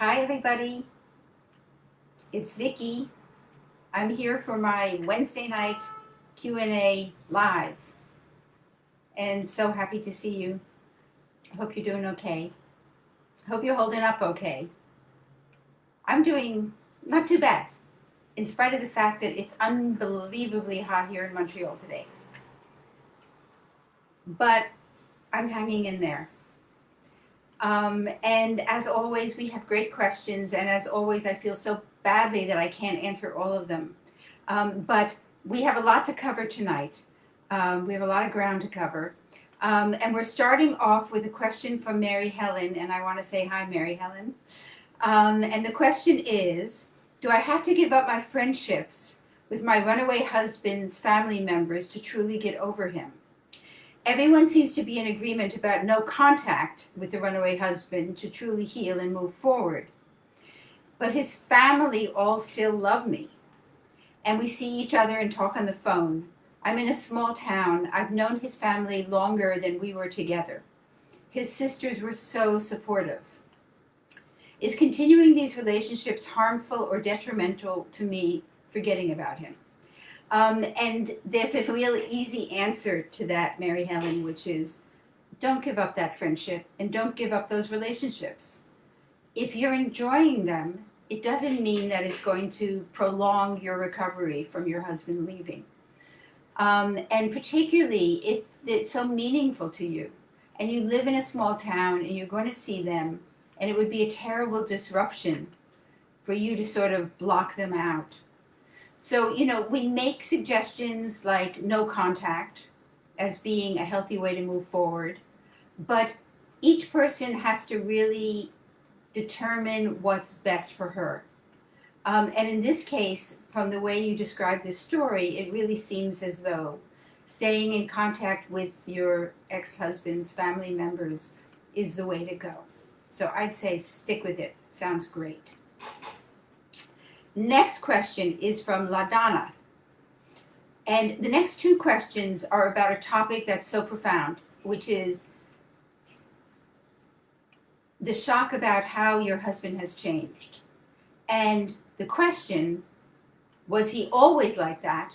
Hi everybody, it's Vicky. I'm here for my Wednesday night Q&A live, and so happy to see you. I hope you're doing okay. I hope you're holding up okay. I'm doing not too bad, in spite of the fact that it's unbelievably hot here in Montreal today. But I'm hanging in there. And as always, we have great questions, and as always, I feel so badly that I can't answer all of them. But we have a lot to cover tonight. We have a lot of ground to cover. And we're starting off with a question from Mary Helen, and I want to say hi, Mary Helen. And the question is, do I have to give up my friendships with my runaway husband's family members to truly get over him? Everyone seems to be in agreement about no contact with the runaway husband to truly heal and move forward. But his family all still love me. And we see each other and talk on the phone. I'm in a small town. I've known his family longer than we were together. His sisters were so supportive. Is continuing these relationships harmful or detrimental to me forgetting about him? And there's a real easy answer to that, Mary Helen, which is don't give up that friendship and don't give up those relationships. If you're enjoying them, it doesn't mean that it's going to prolong your recovery from your husband leaving. And particularly if it's so meaningful to you and you live in a small town and you're going to see them, and it would be a terrible disruption for you to sort of block them out. So, we make suggestions like no contact as being a healthy way to move forward, but each person has to really determine what's best for her. And in this case, from the way you described this story, it really seems as though staying in contact with your ex-husband's family members is the way to go. So I'd say stick with it. Sounds great. Next question is from LaDonna. And the next two questions are about a topic that's so profound, which is the shock about how your husband has changed. And the question, was he always like that,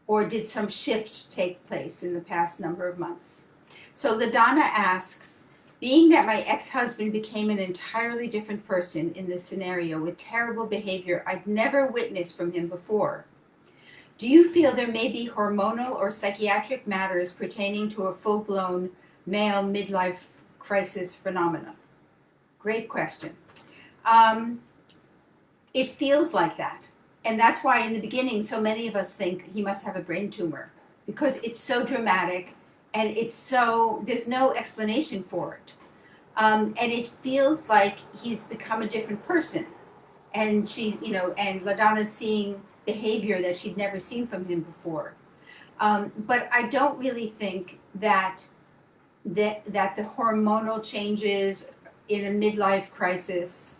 or did some shift take place in the past number of months? So LaDonna asks, being that my ex-husband became an entirely different person in this scenario with terrible behavior I'd never witnessed from him before, do you feel there may be hormonal or psychiatric matters pertaining to a full-blown male midlife crisis phenomenon? Great question. It feels like that. And that's why in the beginning, so many of us think he must have a brain tumor, because it's so dramatic and there's no explanation for it. And it feels like he's become a different person. And and LaDonna's seeing behavior that she'd never seen from him before. But I don't really think that the hormonal changes in a midlife crisis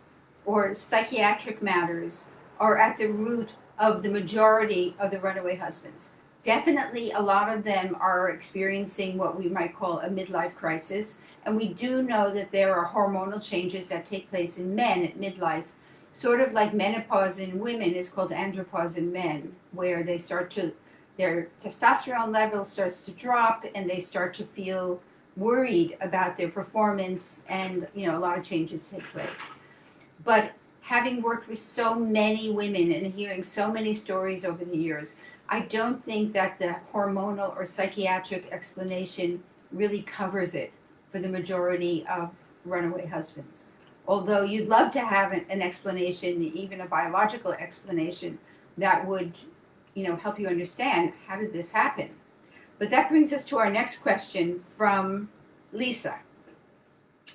or psychiatric matters are at the root of the majority of the runaway husbands. Definitely a lot of them are experiencing what we might call a midlife crisis, and we do know that there are hormonal changes that take place in men at midlife, sort of like menopause in women is called andropause in men, where their testosterone level starts to drop and they start to feel worried about their performance, and a lot of changes take place. But having worked with so many women and hearing so many stories over the years, I don't think that the hormonal or psychiatric explanation really covers it for the majority of runaway husbands. Although you'd love to have an explanation, even a biological explanation, that would, help you understand how did this happen. But that brings us to our next question from Lisa,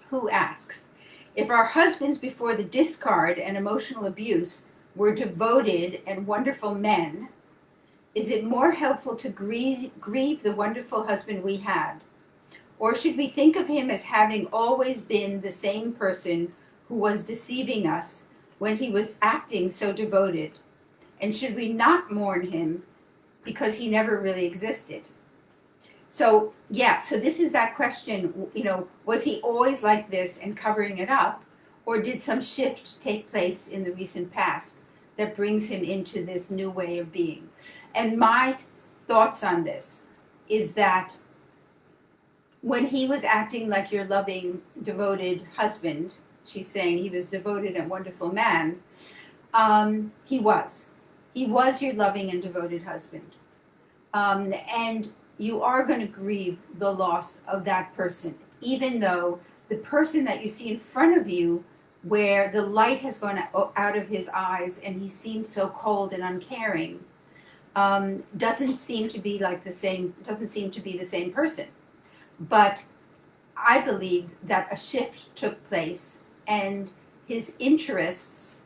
who asks, if our husbands before the discard and emotional abuse were devoted and wonderful men, is it more helpful to grieve the wonderful husband we had? Or should we think of him as having always been the same person who was deceiving us when he was acting so devoted? And should we not mourn him because he never really existed? So this is that question, was he always like this and covering it up? Or did some shift take place in the recent past that brings him into this new way of being? And my thoughts on this is that when he was acting like your loving, devoted husband, she's saying he was devoted and wonderful man, he was. He was your loving and devoted husband. And you are going to grieve the loss of that person, even though the person that you see in front of you, where the light has gone out of his eyes and he seems so cold and uncaring, doesn't seem to be the same person. But I believe that a shift took place and his interests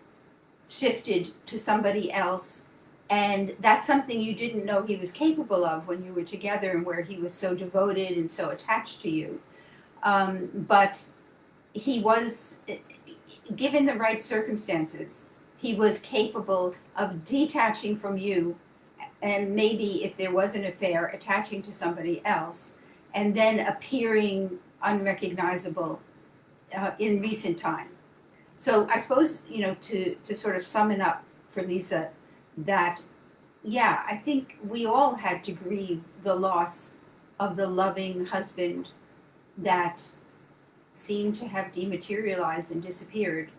shifted to somebody else, and that's something you didn't know he was capable of when you were together, and where he was so devoted and so attached to you. But he was, given the right circumstances, he was capable of detaching from you, and maybe if there was an affair, attaching to somebody else, and then appearing unrecognizable in recent time. So I suppose, to sort of sum it up for Lisa, that, yeah, I think we all had to grieve the loss of the loving husband that seemed to have dematerialized and disappeared.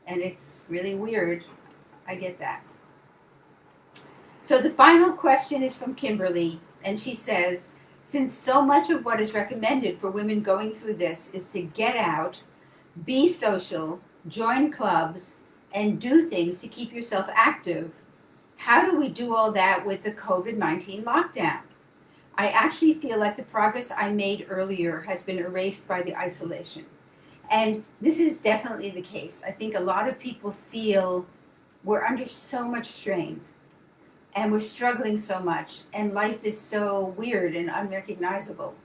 And it's really weird. I get that. So the final question is from Kimberly, and she says, since so much of what is recommended for women going through this is to get out, be social, join clubs, and do things to keep yourself active, how do we do all that with the COVID-19 lockdown? I actually feel like the progress I made earlier has been erased by the isolation. And this is definitely the case. I think a lot of people feel we're under so much strain and we're struggling so much, and life is so weird and unrecognizable.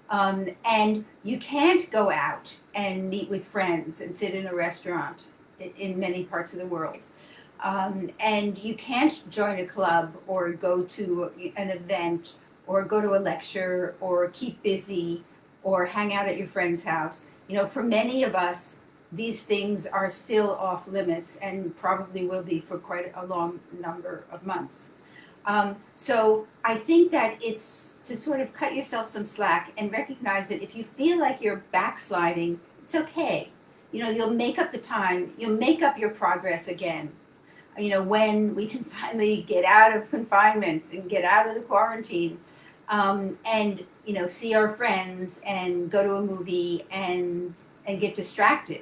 And you can't go out and meet with friends and sit in a restaurant in many parts of the world. And you can't join a club or go to an event or go to a lecture or keep busy or hang out at your friend's house. For many of us, these things are still off limits and probably will be for quite a long number of months. So I think that it's to sort of cut yourself some slack and recognize that if you feel like you're backsliding, it's okay. You'll make up the time, you'll make up your progress again. When we can finally get out of confinement and get out of the quarantine, and see our friends and go to a movie and get distracted.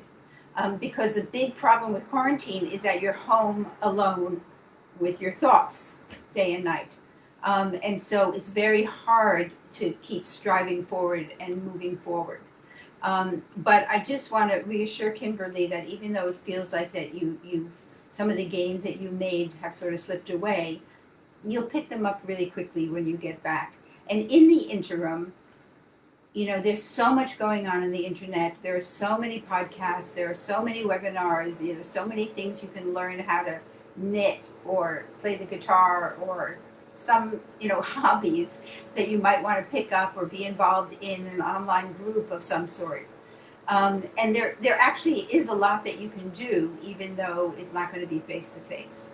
Because the big problem with quarantine is that you're home alone with your thoughts day and night. And so it's very hard to keep striving forward and moving forward. But I just want to reassure Kimberly that even though it feels like that you've some of the gains that you made have sort of slipped away, you'll pick them up really quickly when you get back. And in the interim, there's so much going on the internet. There are so many podcasts. There are so many webinars. So many things you can learn how to knit or play the guitar or some, hobbies that you might want to pick up or be involved in an online group of some sort. And there actually is a lot that you can do, even though it's not going to be face-to-face.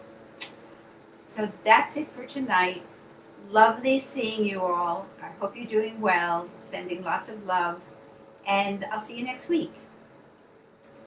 So that's it for tonight. Lovely seeing you all. I hope you're doing well, sending lots of love, and I'll see you next week.